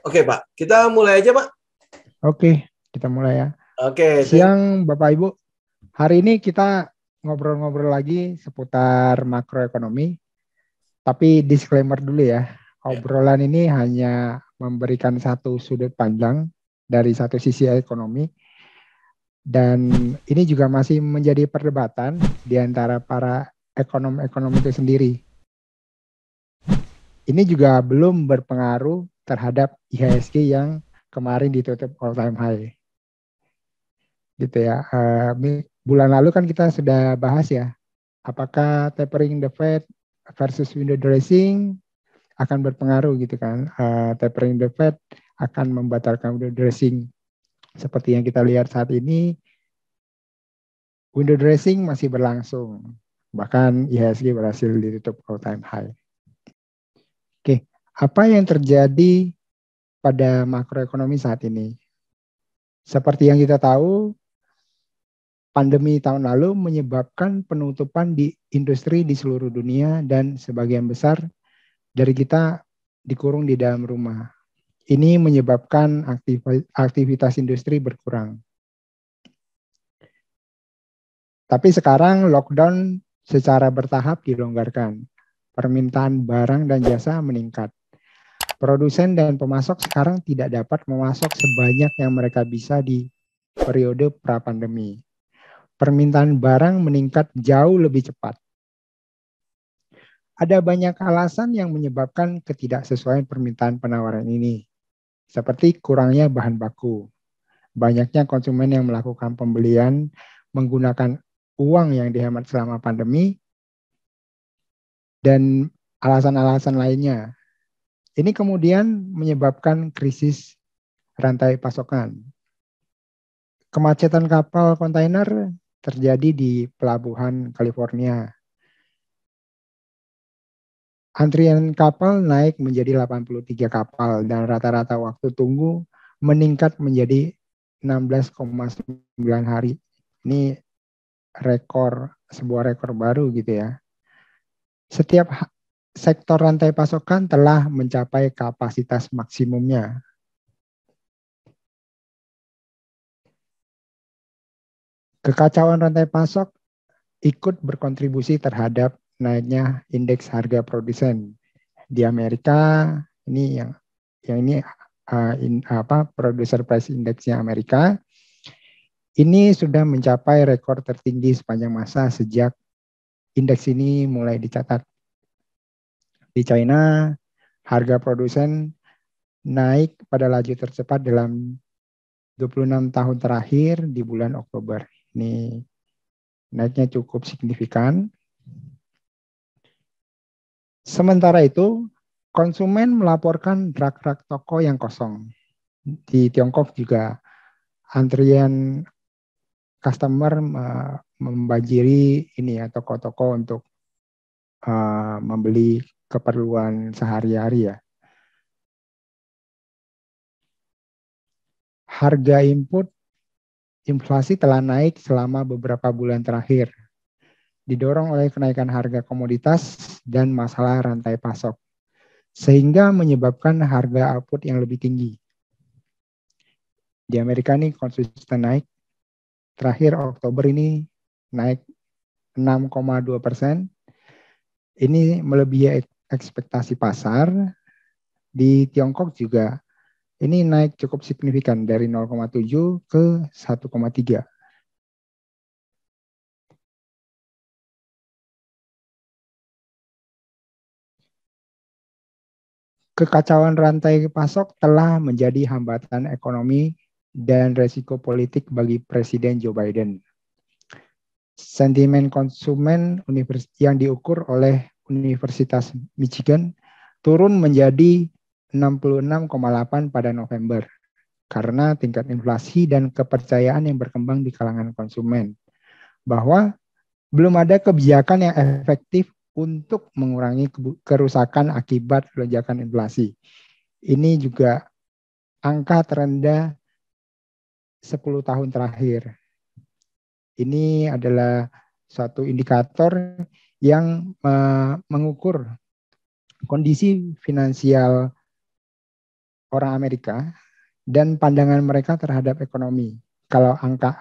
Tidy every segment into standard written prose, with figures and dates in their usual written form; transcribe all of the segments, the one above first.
Oke, Pak. Kita mulai aja, Pak. Oke, kita mulai ya. Oke, Siang Bapak Ibu. Hari ini kita ngobrol-ngobrol lagi seputar makroekonomi. Tapi disclaimer dulu ya. Obrolan ini hanya memberikan satu sudut pandang dari satu sisi ekonomi. Dan ini juga masih menjadi perdebatan di antara para ekonom-ekonom itu sendiri. Ini juga belum berpengaruh terhadap IHSG yang kemarin ditutup all time high. Gitu ya. Bulan lalu kan kita sudah bahas ya, apakah tapering the Fed versus window dressing akan berpengaruh gitu kan. Tapering the Fed akan membatalkan window dressing. Seperti yang kita lihat saat ini, window dressing masih berlangsung. Bahkan IHSG berhasil ditutup all time high. Oke, apa yang terjadi pada makroekonomi saat ini? Seperti yang kita tahu, pandemi tahun lalu menyebabkan penutupan di industri di seluruh dunia dan sebagian besar dari kita dikurung di dalam rumah. Ini menyebabkan aktivitas industri berkurang. Tapi sekarang lockdown secara bertahap dilonggarkan. Permintaan barang dan jasa meningkat. Produsen dan pemasok sekarang tidak dapat memasok sebanyak yang mereka bisa di periode pra-pandemi. Permintaan barang meningkat jauh lebih cepat. Ada banyak alasan yang menyebabkan ketidaksesuaian permintaan penawaran ini, seperti kurangnya bahan baku, banyaknya konsumen yang melakukan pembelian menggunakan uang yang dihemat selama pandemi, dan alasan-alasan lainnya. Ini kemudian menyebabkan krisis rantai pasokan. Kemacetan kapal kontainer terjadi di pelabuhan California. Antrian kapal naik menjadi 83 kapal dan rata-rata waktu tunggu meningkat menjadi 16,9 hari. Ini sebuah rekor baru gitu ya. Setiap sektor rantai pasokan telah mencapai kapasitas maksimumnya. Kekacauan rantai pasok ikut berkontribusi terhadap naiknya indeks harga produsen. Di Amerika, ini yang ini producer price index-nya Amerika, ini sudah mencapai rekor tertinggi sepanjang masa sejak indeks ini mulai dicatat. Di China, harga produsen naik pada laju tercepat dalam 26 tahun terakhir di bulan Oktober. Ini naiknya cukup signifikan. Sementara itu, konsumen melaporkan rak-rak toko yang kosong. Di Tiongkok juga antrian customer membanjiri ini ya toko-toko untuk membeli keperluan sehari-hari ya. Harga input inflasi telah naik selama beberapa bulan terakhir, didorong oleh kenaikan harga komoditas dan masalah rantai pasok, sehingga menyebabkan harga output yang lebih tinggi. Di Amerika ini konsisten naik. Terakhir Oktober ini naik 6,2%. Ini melebihi ekspektasi pasar. Di Tiongkok juga ini naik cukup signifikan dari 0,7 ke 1,3. Kekacauan rantai pasok telah menjadi hambatan ekonomi dan resiko politik bagi Presiden Joe Biden. Sentimen konsumen yang diukur oleh Universitas Michigan turun menjadi 66,8 pada November karena tingkat inflasi dan kepercayaan yang berkembang di kalangan konsumen bahwa belum ada kebijakan yang efektif untuk mengurangi kerusakan akibat lonjakan inflasi. Ini juga angka terendah 10 tahun terakhir. Ini adalah suatu indikator yang mengukur kondisi finansial orang Amerika dan pandangan mereka terhadap ekonomi. Kalau angka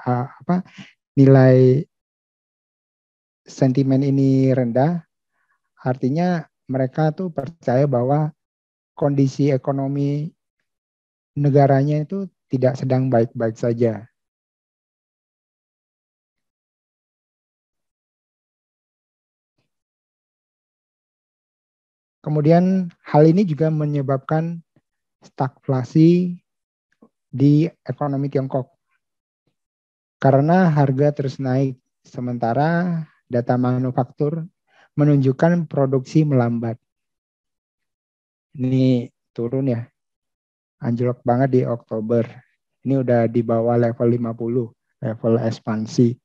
nilai sentimen ini rendah, artinya mereka tuh percaya bahwa kondisi ekonomi negaranya itu tidak sedang baik-baik saja. Kemudian hal ini juga menyebabkan stagflasi di ekonomi Tiongkok. Karena harga terus naik, sementara data manufaktur menunjukkan produksi melambat. Ini turun ya, anjlok banget di Oktober. Ini udah di bawah level 50, level ekspansi.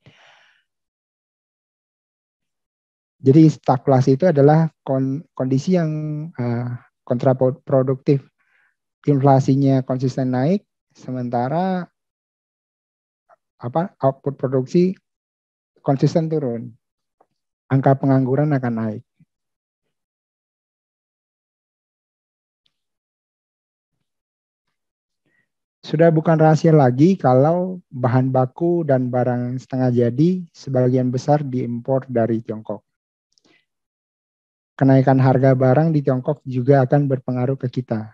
Jadi stagflasi itu adalah kondisi yang kontraproduktif. Inflasinya konsisten naik, sementara output produksi konsisten turun. Angka pengangguran akan naik. Sudah bukan rahasia lagi kalau bahan baku dan barang setengah jadi sebagian besar diimpor dari Tiongkok. Kenaikan harga barang di Tiongkok juga akan berpengaruh ke kita.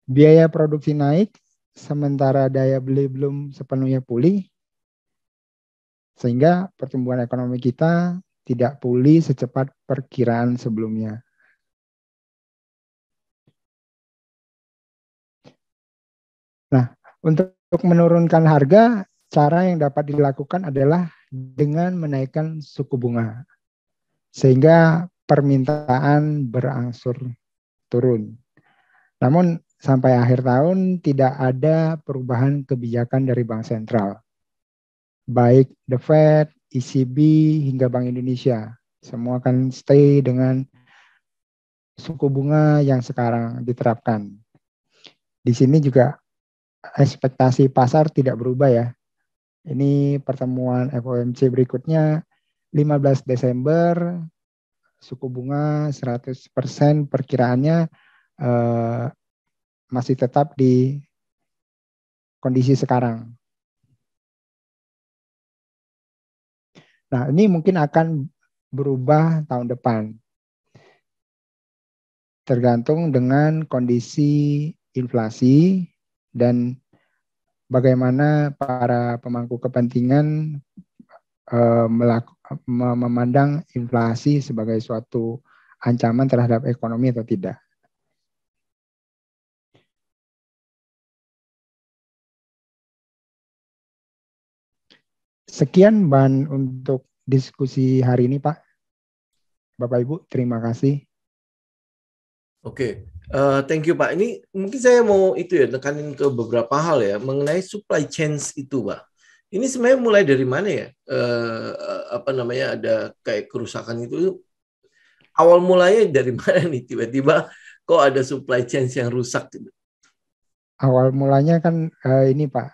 Biaya produksi naik, sementara daya beli belum sepenuhnya pulih, sehingga pertumbuhan ekonomi kita tidak pulih secepat perkiraan sebelumnya. Nah, untuk menurunkan harga, cara yang dapat dilakukan adalah dengan menaikkan suku bunga, sehingga permintaan berangsur turun. Namun sampai akhir tahun tidak ada perubahan kebijakan dari Bank Sentral. Baik The Fed, ECB, hingga Bank Indonesia. Semua akan stay dengan suku bunga yang sekarang diterapkan. Di sini juga ekspektasi pasar tidak berubah ya. Ini pertemuan FOMC berikutnya 15 Desember, suku bunga 100% perkiraannya masih tetap di kondisi sekarang. Nah, ini mungkin akan berubah tahun depan. Tergantung dengan kondisi inflasi dan bagaimana para pemangku kepentingan memandang inflasi sebagai suatu ancaman terhadap ekonomi atau tidak. Sekian bahan untuk diskusi hari ini, Pak. Bapak Ibu, terima kasih. Oke, thank you Pak. Ini mungkin saya mau itu ya tekanin ke beberapa hal ya mengenai supply chains itu, Pak. Ini sebenarnya mulai dari mana ya? Ada kayak kerusakan itu. Awal mulanya dari mana nih? Tiba-tiba kok ada supply chains yang rusak gitu? Awal mulanya kan ini Pak,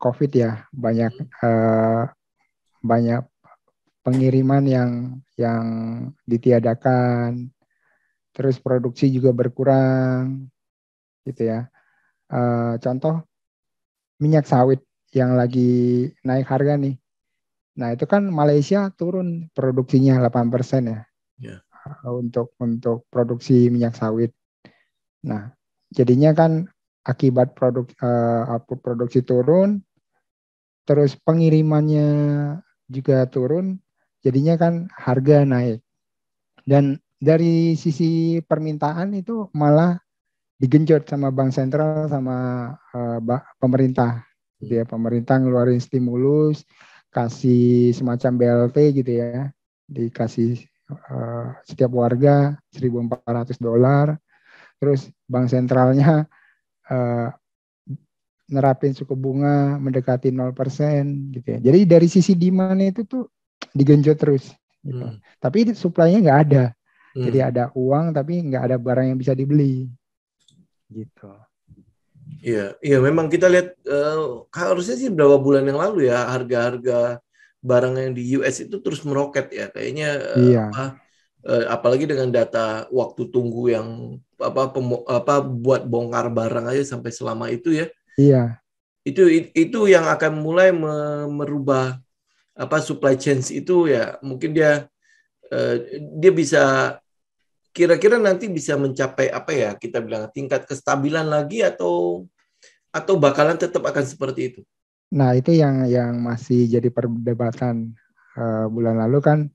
COVID ya, banyak pengiriman yang ditiadakan, terus produksi juga berkurang, gitu ya. Contoh minyak sawit yang lagi naik harga nih. Nah itu kan Malaysia turun produksinya 8% ya, untuk produksi minyak sawit. Nah jadinya kan akibat output produksi turun, terus pengirimannya juga turun, jadinya kan harga naik. Dan dari sisi permintaan itu malah digenjot sama Bank Sentral sama pemerintah. Gitu ya, pemerintah ngeluarin stimulus, kasih semacam BLT gitu ya, dikasih setiap warga $1.400. Terus Bank Sentralnya nerapin suku bunga mendekati 0% gitu ya. Jadi dari sisi demand itu tuh digenjot terus gitu. Tapi supply-nya nggak ada. Jadi ada uang tapi nggak ada barang yang bisa dibeli. Gitu. Iya, memang kita lihat harusnya sih beberapa bulan yang lalu ya harga-harga barang yang di US itu terus meroket ya. Kayaknya apalagi dengan data waktu tunggu yang buat bongkar barang aja sampai selama itu ya. Iya. Itu yang akan mulai merubah supply chain itu ya. Mungkin dia bisa kira-kira nanti bisa mencapai apa ya, kita bilang tingkat kestabilan lagi atau bakalan tetap akan seperti itu. Nah, itu yang masih jadi perdebatan. Bulan lalu kan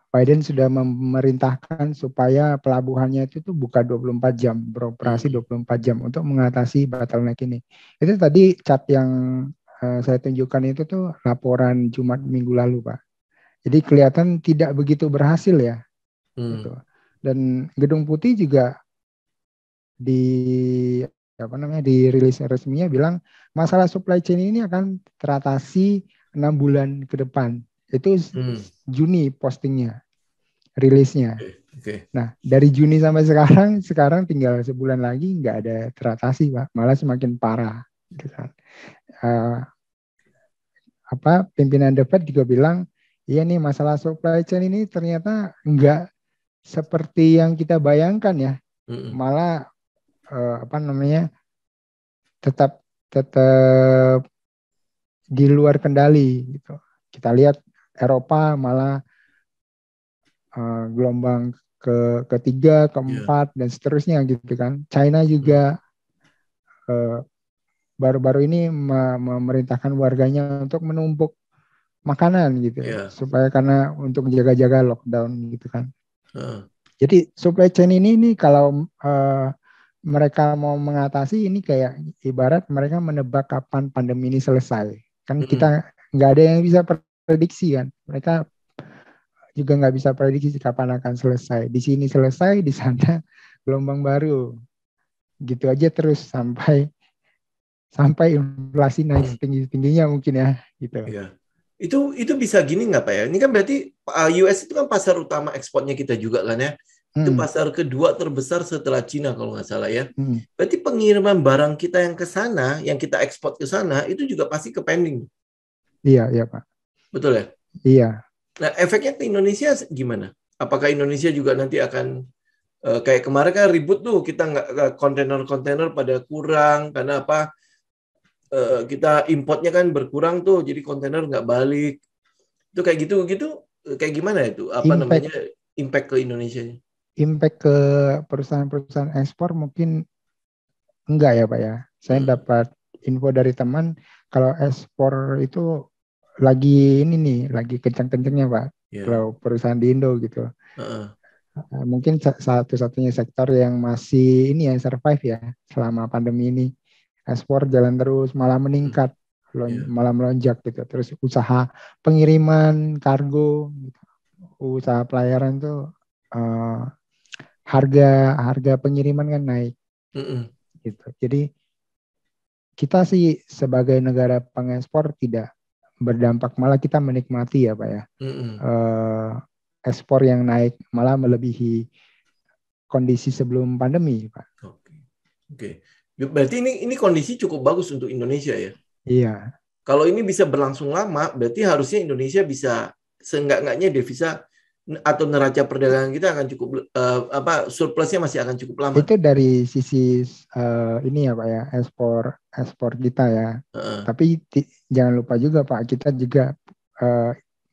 Biden sudah memerintahkan supaya pelabuhannya itu tuh buka 24 jam, beroperasi 24 jam untuk mengatasi bottleneck ini. Itu tadi chart yang saya tunjukkan itu tuh laporan Jumat minggu lalu, Pak. Jadi kelihatan tidak begitu berhasil ya. Gitu. Dan Gedung Putih juga di rilis resminya bilang masalah supply chain ini akan teratasi 6 bulan ke depan. Itu Juni postingnya, rilisnya. Okay. Nah, dari Juni sampai sekarang tinggal sebulan lagi nggak ada teratasi, Pak. Malah semakin parah. Gitu kan. Pimpinan The Fed juga bilang, iya nih masalah supply chain ini ternyata nggak seperti yang kita bayangkan ya. Malah tetap di luar kendali gitu. Kita lihat Eropa malah gelombang ketiga, keempat dan seterusnya gitu kan. China juga baru-baru ini memerintahkan warganya untuk menumpuk makanan gitu supaya karena untuk jaga-jaga lockdown gitu kan. Jadi supply chain ini kalau mereka mau mengatasi ini kayak ibarat mereka menebak kapan pandemi ini selesai. Kan kita nggak ada yang bisa prediksi kan. Mereka juga nggak bisa prediksi kapan akan selesai. Di sini selesai, di sana gelombang baru. Gitu aja terus sampai inflasi naik setinggi-tingginya mungkin ya. Gitu. Iya. Itu bisa gini nggak Pak ya? Ini kan berarti US itu kan pasar utama ekspornya kita juga kan ya. Itu pasar kedua terbesar setelah Cina kalau nggak salah ya. Berarti pengiriman barang kita yang ke sana, yang kita ekspor ke sana, itu juga pasti ke pending. Iya Pak. Betul ya? Iya. Nah, efeknya ke Indonesia gimana? Apakah Indonesia juga nanti akan kayak kemarin kan ribut tuh, kita nggak kontainer-kontainer pada kurang karena apa? Kita importnya kan berkurang tuh, jadi kontainer nggak balik. Itu kayak gitu, kayak gimana itu? Impact ke Indonesia? Impact ke perusahaan-perusahaan ekspor mungkin enggak ya Pak ya. Saya dapat info dari teman kalau ekspor itu lagi lagi kencang-kencangnya Pak. Kalau perusahaan di Indo gitu. Mungkin satu-satunya sektor yang masih yang survive ya selama pandemi ini. Ekspor jalan terus, malah meningkat, malah melonjak gitu. Terus usaha pengiriman kargo, gitu. Usaha pelayaran tuh harga pengiriman kan naik, gitu. Jadi kita sih sebagai negara pengekspor tidak berdampak, malah kita menikmati ya Pak ya. Ekspor yang naik malah melebihi kondisi sebelum pandemi Pak. Oke. Berarti ini kondisi cukup bagus untuk Indonesia ya? Iya. Kalau ini bisa berlangsung lama, berarti harusnya Indonesia bisa seenggak-enggaknya devisa atau neraca perdagangan kita akan cukup surplusnya masih akan cukup lama. Itu dari sisi ini ya Pak ya, ekspor kita ya. Tapi jangan lupa juga Pak, kita juga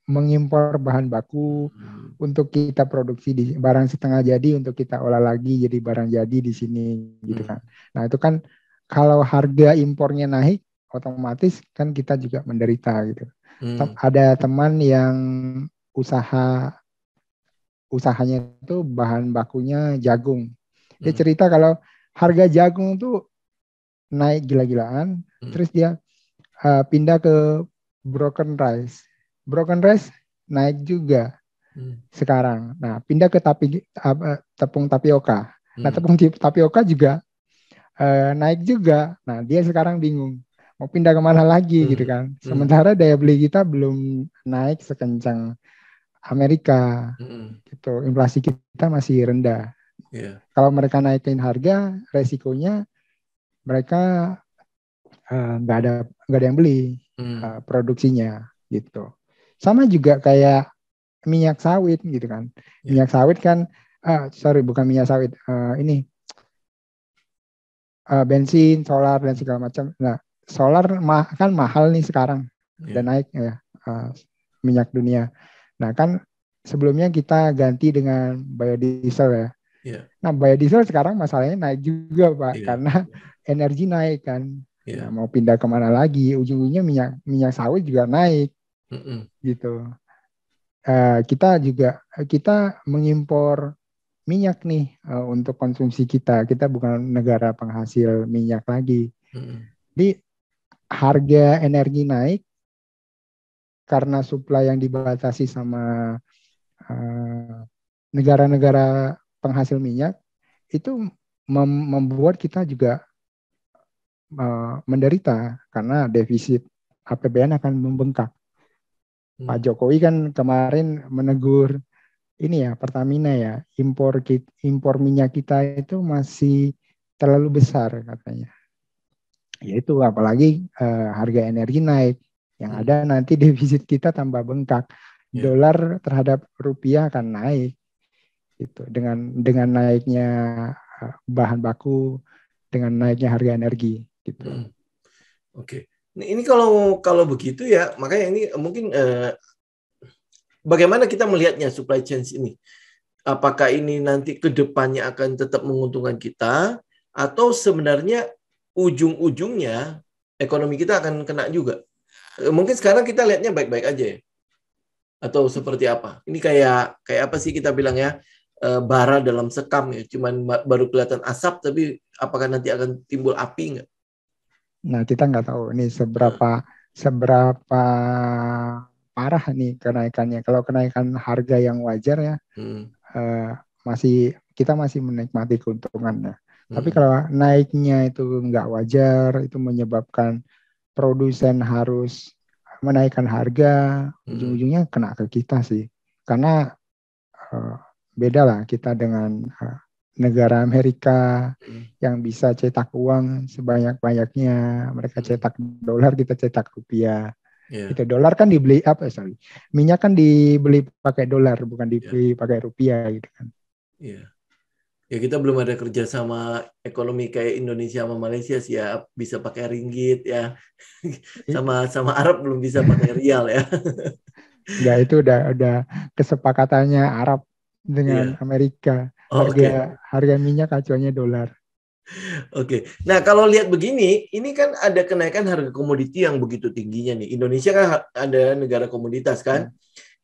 mengimpor bahan baku untuk kita produksi di barang setengah jadi untuk kita olah lagi jadi barang jadi di sini gitu kan. Nah, itu kan kalau harga impornya naik otomatis kan kita juga menderita gitu. Ada teman yang usahanya itu bahan bakunya jagung. Dia cerita kalau harga jagung tuh naik gila-gilaan, terus dia pindah ke broken rice. Broken rice naik juga sekarang. Nah, pindah ke tepung tapioka. Nah, tepung tapioka juga naik juga. Nah, dia sekarang bingung mau pindah kemana lagi gitu kan. Sementara daya beli kita belum naik sekencang Amerika, gitu. Inflasi kita masih rendah. Kalau mereka naikin harga, resikonya mereka nggak ada yang beli produksinya, gitu. Sama juga kayak minyak sawit gitu kan. Ya. Minyak sawit kan, bukan minyak sawit, ini bensin, solar dan segala macam. Nah, solar kan mahal nih sekarang dan naik ya, minyak dunia. Nah kan sebelumnya kita ganti dengan biodiesel ya. Ya. Nah biodiesel sekarang masalahnya naik juga Pak, Ya. karena energi naik kan. Ya. Nah, mau pindah kemana lagi? Ujung-ujungnya minyak sawit juga naik gitu. Kita mengimpor minyak nih untuk konsumsi kita. Kita bukan negara penghasil minyak lagi. Jadi harga energi naik karena supply yang dibatasi sama negara-negara penghasil minyak, itu membuat kita juga menderita karena defisit APBN akan membengkak. Pak Jokowi kan kemarin menegur ini ya, Pertamina ya, impor minyak kita itu masih terlalu besar katanya. Yaitu apalagi harga energi naik, yang ada nanti defisit kita tambah bengkak. Dolar terhadap rupiah akan naik. Gitu. Dengan naiknya bahan baku, dengan naiknya harga energi gitu. Oke. Ini kalau begitu ya, makanya ini mungkin bagaimana kita melihatnya supply chain ini? Apakah ini nanti ke depannya akan tetap menguntungkan kita atau sebenarnya ujung-ujungnya ekonomi kita akan kena juga? Mungkin sekarang kita lihatnya baik-baik aja ya. Atau seperti apa? Ini kayak apa sih kita bilang ya? Bara dalam sekam ya, cuman baru kelihatan asap, tapi apakah nanti akan timbul api nggak? Nah, kita nggak tahu ini seberapa parah nih kenaikannya. Kalau kenaikan harga yang wajar ya, kita masih menikmati keuntungannya. Tapi kalau naiknya itu nggak wajar, itu menyebabkan produsen harus menaikkan harga, ujung-ujungnya kena ke kita sih. Karena beda lah kita dengan negara Amerika yang bisa cetak uang sebanyak-banyaknya. Mereka cetak dolar, kita cetak rupiah. Itu dolar kan dibeli minyak kan dibeli pakai dolar, bukan dibeli pakai rupiah gitu kan. Iya. Ya kita belum ada kerja sama ekonomi kayak Indonesia sama Malaysia sih ya, bisa pakai ringgit ya. Sama Arab belum bisa pakai rial ya. Enggak, itu udah kesepakatannya Arab dengan Amerika. Harga minyak acuannya dolar. Oke. Nah, kalau lihat begini, ini kan ada kenaikan harga komoditi yang begitu tingginya nih. Indonesia kan ada negara komoditas kan.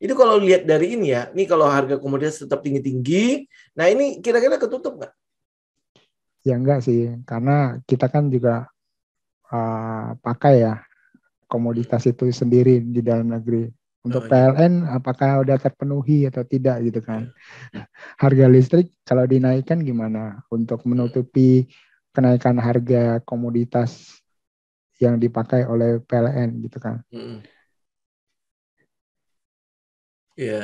Itu kalau lihat dari ini ya, ini kalau harga komoditas tetap tinggi-tinggi, nah ini kira-kira ketutup nggak? Ya enggak sih, karena kita kan juga pakai ya komoditas itu sendiri di dalam negeri. Untuk PLN apakah udah terpenuhi atau tidak gitu kan. Harga listrik kalau dinaikkan gimana untuk menutupi kenaikan harga komoditas yang dipakai oleh PLN gitu kan.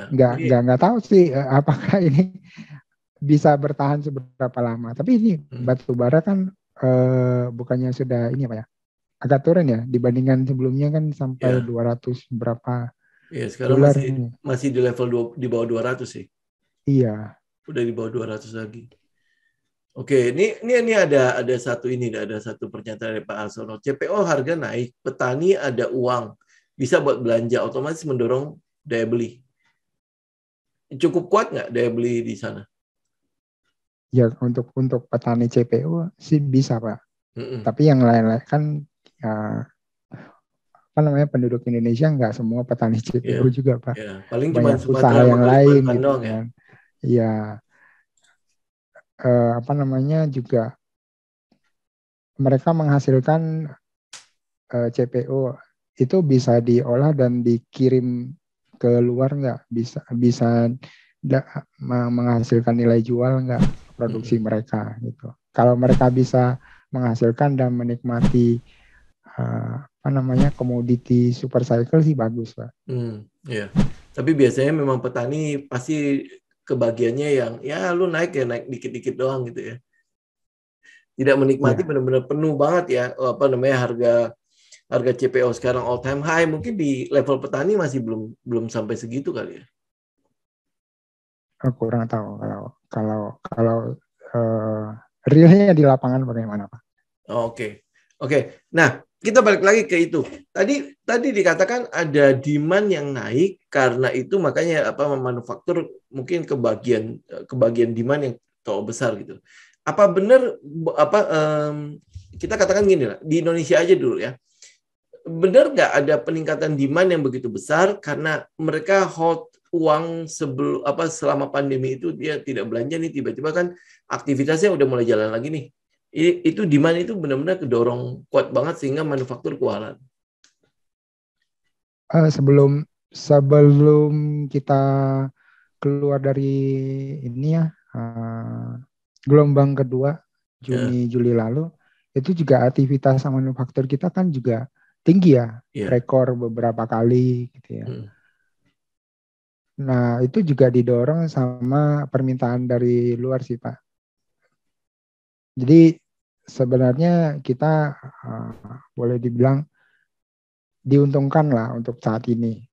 Nggak tahu sih apakah ini bisa bertahan seberapa lama. Tapi ini batu bara kan bukannya sudah ini apa ya, agak turun ya dibandingkan sebelumnya kan sampai 200 berapa. Iya, sekarang dolar masih di level di bawah 200 sih. Iya. Udah di bawah 200 lagi. Oke, ini ada satu pernyataan dari Pak Arsono. CPO harga naik, petani ada uang, bisa buat belanja, otomatis mendorong daya beli. Cukup kuat nggak daya beli di sana? Ya untuk petani CPO sih bisa Pak. Tapi yang lain-lain kan penduduk Indonesia nggak semua petani CPO juga Pak. Paling banyak cuma usaha yang lain gitu kan. Ya juga mereka menghasilkan CPO itu bisa diolah dan dikirim ke luar nggak, bisa menghasilkan nilai jual nggak produksi mereka gitu. Kalau mereka bisa menghasilkan dan menikmati komoditi super cycle sih bagus Pak. Ya. Tapi biasanya memang petani pasti kebagiannya yang ya lu naik dikit-dikit doang gitu ya. Tidak menikmati benar-benar penuh banget ya harga CPO sekarang all time high. Mungkin di level petani masih belum sampai segitu kali ya. Kurang tahu kalau kalau realnya di lapangan bagaimana Pak? Oke. Oke. Nah, kita balik lagi ke itu. Tadi dikatakan ada demand yang naik karena itu makanya manufaktur mungkin kebagian demand yang terlalu besar gitu. Apa benar kita katakan gini lah, di Indonesia aja dulu ya. Benar nggak ada peningkatan demand yang begitu besar karena mereka hold uang selama pandemi itu dia tidak belanja nih, tiba-tiba kan aktivitasnya udah mulai jalan lagi nih. Itu demand itu benar-benar kedorong kuat banget sehingga manufaktur kewalahan. Sebelum kita keluar dari ini ya, gelombang kedua Juni Juli lalu, itu juga aktivitas manufaktur kita kan juga tinggi ya, rekor beberapa kali gitu ya. Nah, itu juga didorong sama permintaan dari luar sih Pak. Jadi sebenarnya kita boleh dibilang diuntungkan lah untuk saat ini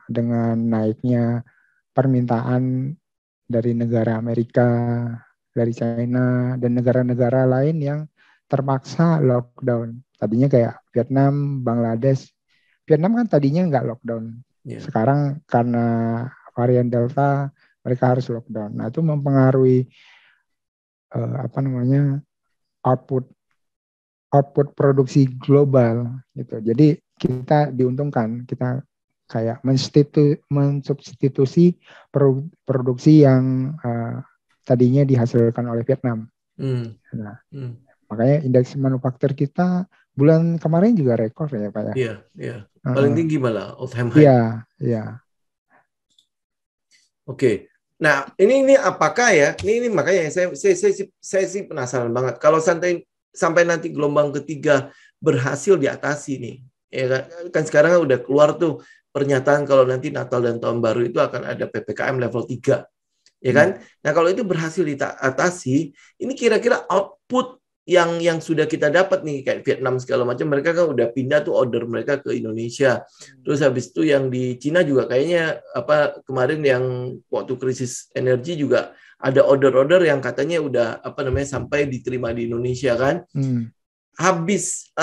dengan naiknya permintaan dari negara Amerika, dari China, dan negara-negara lain yang terpaksa lockdown. Tadinya kayak Vietnam, Bangladesh. Vietnam kan tadinya nggak lockdown. Sekarang karena varian Delta, mereka harus lockdown. Nah, itu mempengaruhi output produksi global gitu. Jadi kita diuntungkan, kita kayak mensubstitusi produksi yang tadinya dihasilkan oleh Vietnam. Nah, makanya indeks manufaktur kita bulan kemarin juga rekor ya Pak ya. Iya. Paling tinggi malah, all time high. Iya. Oke. Nah, ini apakah ya? Ini makanya saya sih penasaran banget. Kalau sampai nanti gelombang ketiga berhasil diatasi nih, ya kan sekarang udah keluar tuh pernyataan kalau nanti Natal dan Tahun Baru itu akan ada PPKM level 3. Ya kan? Nah, kalau itu berhasil diatasi, ini kira-kira output yang sudah kita dapat nih kayak Vietnam segala macam, mereka kan udah pindah tuh order mereka ke Indonesia. Terus habis itu yang di Cina juga kayaknya kemarin yang waktu krisis energi juga ada order-order yang katanya udah sampai diterima di Indonesia kan. Habis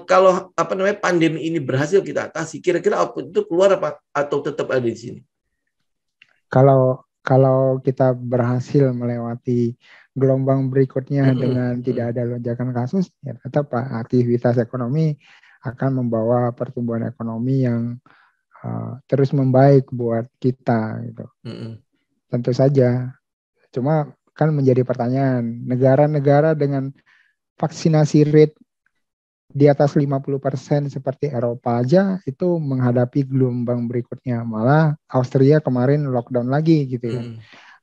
kalau pandemi ini berhasil kita atasi, kira-kira output itu keluar apa atau tetap ada di sini? Kalau kita berhasil melewati gelombang berikutnya dengan tidak ada lonjakan kasus, ya tetap aktivitas ekonomi akan membawa pertumbuhan ekonomi yang terus membaik buat kita gitu. Tentu saja. Cuma kan menjadi pertanyaan, negara-negara dengan vaksinasi rate di atas 50% seperti Eropa aja itu menghadapi gelombang berikutnya. Malah Austria kemarin lockdown lagi gitu ya.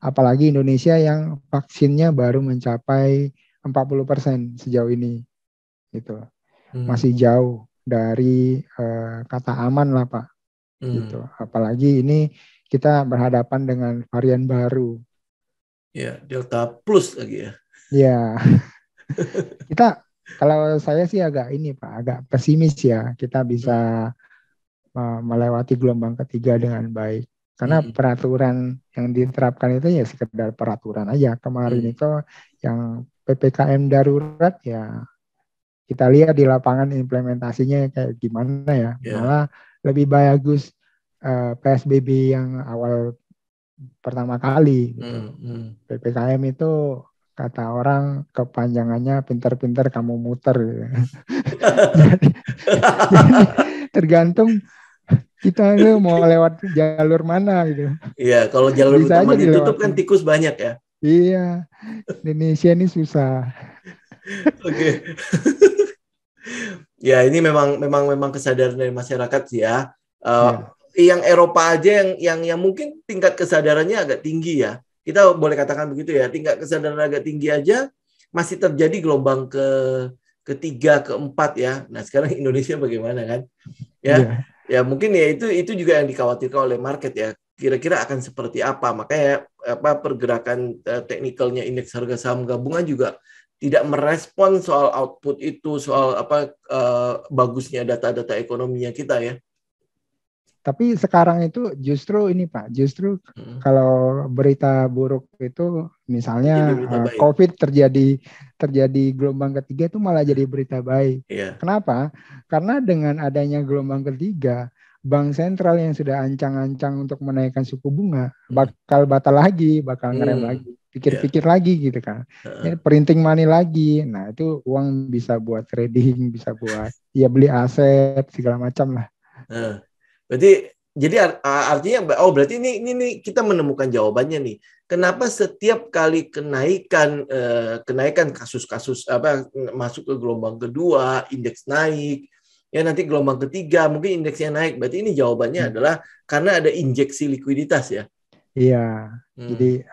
Apalagi Indonesia yang vaksinnya baru mencapai 40% sejauh ini. Gitu. Masih jauh dari kata aman lah Pak. Gitu. Apalagi ini kita berhadapan dengan varian baru. Ya, Delta plus lagi ya. Ya. Kalau saya sih agak pesimis ya, kita bisa melewati gelombang ketiga dengan baik. Karena peraturan yang diterapkan itu ya sekedar peraturan aja. Kemarin itu yang PPKM darurat ya kita lihat di lapangan implementasinya kayak gimana ya. Malah lebih bagus PSBB yang awal pertama kali gitu. PPKM itu kata orang kepanjangannya pintar-pintar kamu muter gitu. jadi tergantung kita itu mau lewat jalur mana gitu. Iya, kalau jalur utama ditutup kan tikus banyak ya. Iya, Indonesia ini susah. Oke. Ya, ini memang kesadaran dari masyarakat sih ya. Yang Eropa aja yang mungkin tingkat kesadarannya agak tinggi ya. Kita boleh katakan begitu ya, tingkat kesadaran agak tinggi aja masih terjadi gelombang ketiga, keempat ya. Nah, sekarang Indonesia bagaimana kan? Ya mungkin ya itu juga yang dikhawatirkan oleh market ya. Kira-kira akan seperti apa? Makanya pergerakan teknikalnya indeks harga saham gabungan juga tidak merespon soal output itu, soal bagusnya data-data ekonominya kita ya. Tapi sekarang itu justru ini Pak, justru kalau berita buruk itu misalnya COVID terjadi gelombang ketiga itu malah jadi berita baik. Yeah. Kenapa? Karena dengan adanya gelombang ketiga, bank sentral yang sudah ancang-ancang untuk menaikkan suku bunga bakal batal lagi, bakal ngerem lagi, pikir-pikir lagi gitu kan. Ini printing money lagi. Nah, itu uang bisa buat trading, bisa buat ya beli aset segala macam lah. Berarti jadi artinya berarti ini kita menemukan jawabannya nih. Kenapa setiap kali kenaikan kasus-kasus masuk ke gelombang kedua, indeks naik, ya nanti gelombang ketiga mungkin indeksnya naik. Berarti ini jawabannya adalah karena ada injeksi likuiditas ya. Iya. Jadi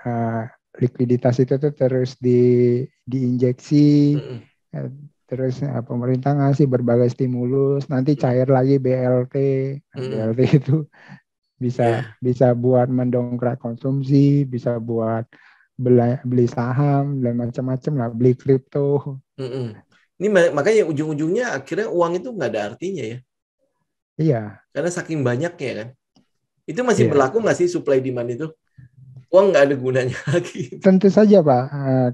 likuiditas itu tuh terus diinjeksi. Terus pemerintah ngasih berbagai stimulus, nanti cair lagi BLT. BLT itu bisa buat mendongkrak konsumsi, bisa buat beli saham dan macam-macam lah, beli kripto. Ini makanya ujung-ujungnya akhirnya uang itu nggak ada artinya ya. Iya. Karena saking banyaknya kan. Itu masih berlaku nggak sih supply demand itu? Uang nggak ada gunanya lagi. Tentu saja Pak,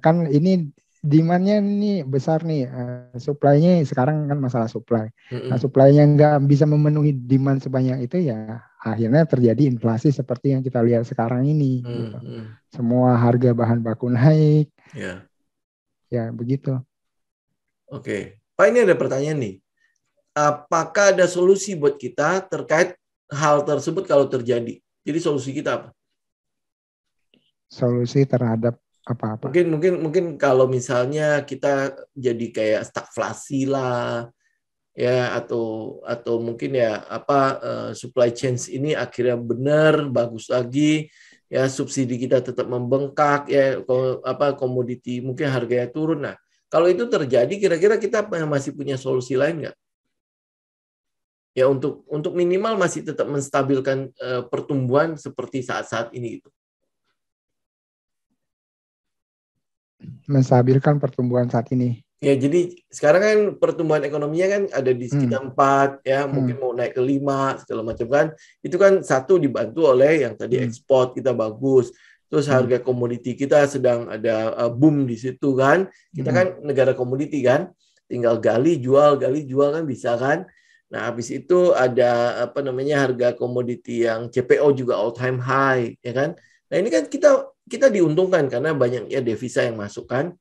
kan ini demand-nya ini besar nih, supply-nya sekarang kan masalah supply. Nah, supply-nya nggak bisa memenuhi demand sebanyak itu ya, akhirnya terjadi inflasi seperti yang kita lihat sekarang ini. Gitu. Semua harga bahan baku naik. Ya begitu. Oke, Pak, ini ada pertanyaan nih. Apakah ada solusi buat kita terkait hal tersebut kalau terjadi? Jadi solusi kita apa? Solusi terhadap apa-apa. Mungkin kalau misalnya kita jadi kayak stagflasi lah, ya atau mungkin ya supply chain ini akhirnya benar bagus lagi, ya subsidi kita tetap membengkak, ya komoditi mungkin harganya turun. Nah, kalau itu terjadi, kira-kira kita masih punya solusi lain nggak? Ya untuk minimal masih tetap menstabilkan pertumbuhan seperti saat-saat ini gitu. Menstabilkan pertumbuhan saat ini. Ya, jadi sekarang kan pertumbuhan ekonominya kan ada di sekitar 4, ya mungkin mau naik ke 5 segala macam kan. Itu kan satu dibantu oleh yang tadi ekspor kita bagus. Terus harga komoditi kita sedang ada boom di situ kan. Kita kan negara komoditi kan. Tinggal gali jual kan bisa kan. Nah, habis itu ada harga komoditi yang CPO juga all time high, ya kan. Nah, ini kan kita diuntungkan karena banyaknya devisa yang masuk kan.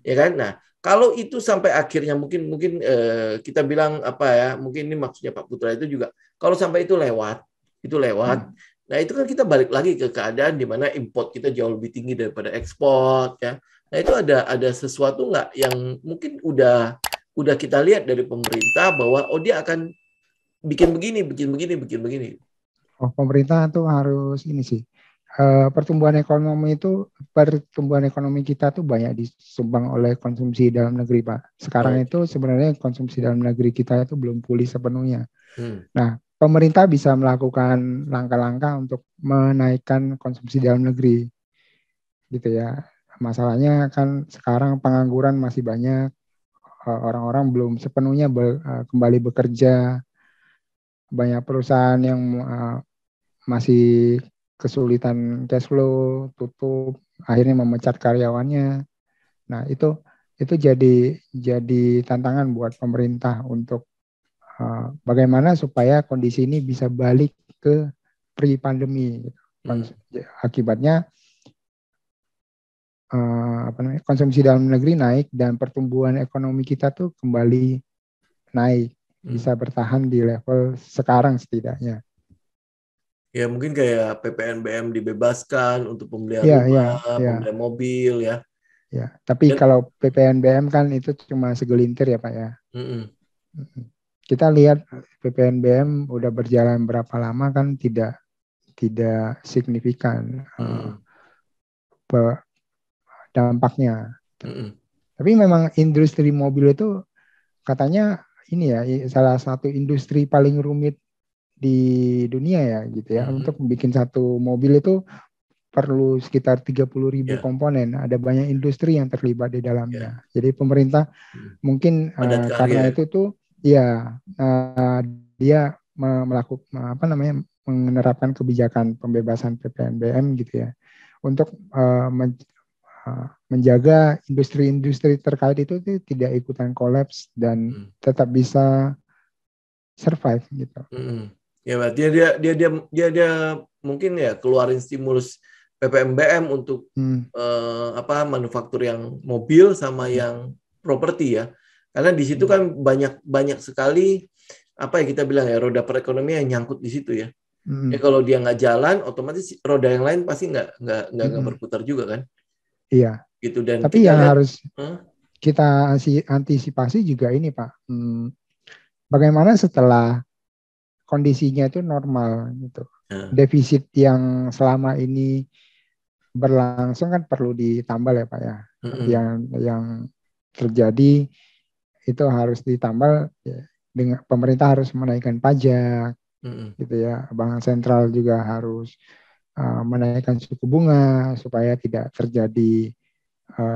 Ya kan? Nah, kalau itu sampai akhirnya mungkin kita bilang mungkin ini maksudnya Pak Putra itu juga kalau sampai itu lewat. Nah, itu kan kita balik lagi ke keadaan di mana import kita jauh lebih tinggi daripada ekspor ya. Nah, itu ada sesuatu nggak yang mungkin udah kita lihat dari pemerintah bahwa dia akan bikin begini. Oh, pemerintah tuh harus ini sih. Pertumbuhan ekonomi kita tuh banyak disumbang oleh konsumsi dalam negeri, Pak. Sekarang itu sebenarnya konsumsi dalam negeri kita itu belum pulih sepenuhnya. Nah, pemerintah bisa melakukan langkah-langkah untuk menaikkan konsumsi dalam negeri, gitu ya. Masalahnya kan sekarang pengangguran masih banyak, orang-orang belum sepenuhnya kembali bekerja, banyak perusahaan yang masih kesulitan cash flow, tutup, akhirnya memecat karyawannya. Nah, itu jadi tantangan buat pemerintah untuk bagaimana supaya kondisi ini bisa balik ke pre-pandemi. Akibatnya konsumsi dalam negeri naik dan pertumbuhan ekonomi kita tuh kembali naik, bisa bertahan di level sekarang setidaknya. Ya mungkin kayak PPNBM dibebaskan untuk pembelian rumah, pembelian mobil ya. Ya, tapi kalau PPNBM kan itu cuma segelintir ya Pak ya. Kita lihat PPNBM udah berjalan berapa lama kan tidak signifikan dampaknya. Tapi memang industri mobil itu katanya ini ya salah satu industri paling rumit di dunia ya gitu ya. Untuk bikin satu mobil itu perlu sekitar 30.000 komponen. Ada banyak industri yang terlibat di dalamnya. Jadi pemerintah mungkin karena itu tuh ya dia melakukan menerapkan kebijakan pembebasan PPNBM gitu ya, untuk menjaga industri-industri terkait itu tidak ikutan kolaps dan tetap bisa survive gitu. Ya, berarti dia mungkin ya keluarin stimulus PPNBM untuk manufaktur yang mobil sama yang properti ya. Karena di situ kan banyak sekali apa ya kita bilang ya roda perekonomian yang nyangkut di situ ya. Ya kalau dia nggak jalan, otomatis roda yang lain pasti nggak berputar juga kan. Iya. Gitu dan tapi kita yang lihat, harus kita antisipasi juga ini Pak. Bagaimana setelah kondisinya itu normal gitu. Defisit yang selama ini berlangsung kan perlu ditambal ya Pak ya. Yang terjadi itu harus ditambal ya, dengan pemerintah harus menaikkan pajak gitu ya. Bank sentral juga harus menaikkan suku bunga supaya tidak terjadi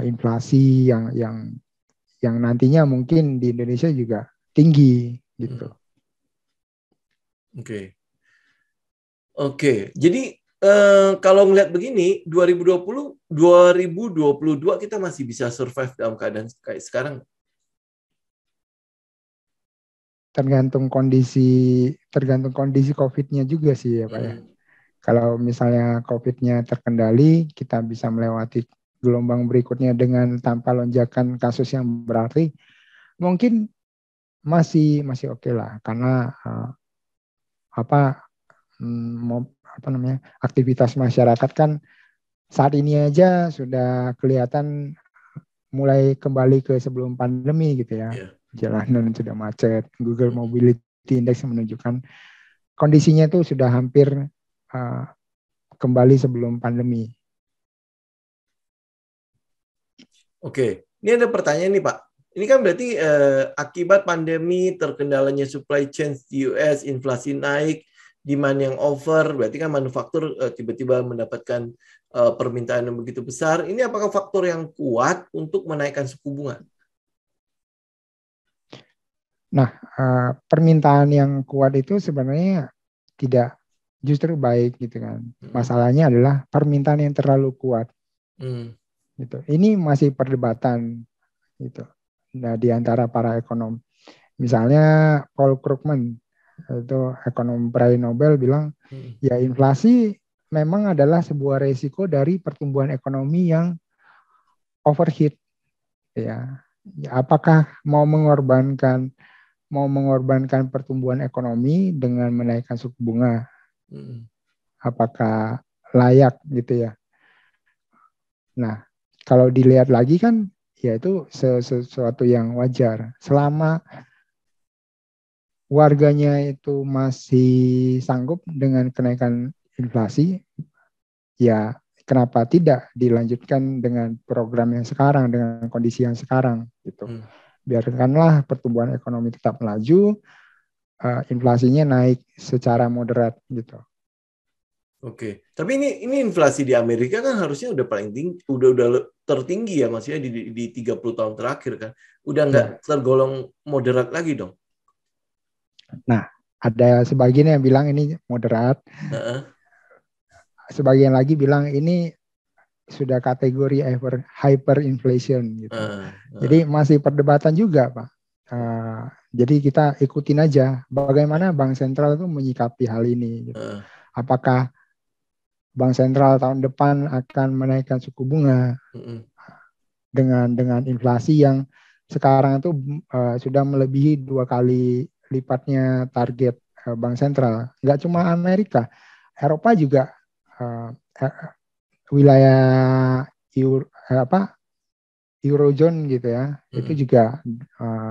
inflasi yang nantinya mungkin di Indonesia juga tinggi gitu. Oke. Jadi kalau ngelihat begini 2022 kita masih bisa survive dalam keadaan kayak sekarang. Tergantung kondisi COVID-nya juga sih ya Pak ya. Kalau misalnya COVID-nya terkendali, kita bisa melewati gelombang berikutnya dengan tanpa lonjakan kasus yang berarti, mungkin masih oke lah, karena aktivitas masyarakat kan saat ini aja sudah kelihatan mulai kembali ke sebelum pandemi gitu ya. Jalanan sudah macet, Google Mobility Index menunjukkan kondisinya itu sudah hampir kembali sebelum pandemi. Oke, ini ada pertanyaan nih Pak. Ini kan berarti akibat pandemi, terkendalanya supply chain di US, inflasi naik, demand yang over, berarti kan manufaktur tiba-tiba mendapatkan permintaan yang begitu besar. Ini apakah faktor yang kuat untuk menaikkan suku bunga? Nah, permintaan yang kuat itu sebenarnya tidak justru baik gitu kan. Masalahnya adalah permintaan yang terlalu kuat. Gitu. Ini masih perdebatan gitu. Nah, di antara para ekonom. Misalnya Paul Krugman, itu ekonom peraih Nobel bilang, ya inflasi memang adalah sebuah resiko dari pertumbuhan ekonomi yang overheat. Ya, apakah mau mengorbankan pertumbuhan ekonomi dengan menaikkan suku bunga? Apakah layak gitu ya? Nah, kalau dilihat lagi kan, ya itu sesuatu yang wajar. Selama warganya itu masih sanggup dengan kenaikan inflasi, ya kenapa tidak dilanjutkan dengan program yang sekarang, dengan kondisi yang sekarang gitu. Biarkanlah pertumbuhan ekonomi tetap melaju, inflasinya naik secara moderat gitu. Oke, tapi ini inflasi di Amerika kan harusnya udah paling tinggi, udah tertinggi ya, maksudnya di 30 tahun terakhir kan, udah nggak tergolong moderat lagi dong. Nah, ada sebagian yang bilang ini moderat, sebagian lagi bilang ini sudah kategori hyperinflation gitu. Jadi masih perdebatan juga Pak. Jadi kita ikutin aja bagaimana Bank Sentral itu menyikapi hal ini. Gitu. Apakah Bank Sentral tahun depan akan menaikkan suku bunga dengan inflasi yang sekarang itu sudah melebihi 2 kali lipatnya target Bank Sentral. Nggak cuma Amerika, Eropa juga wilayah Eurozone gitu ya, itu juga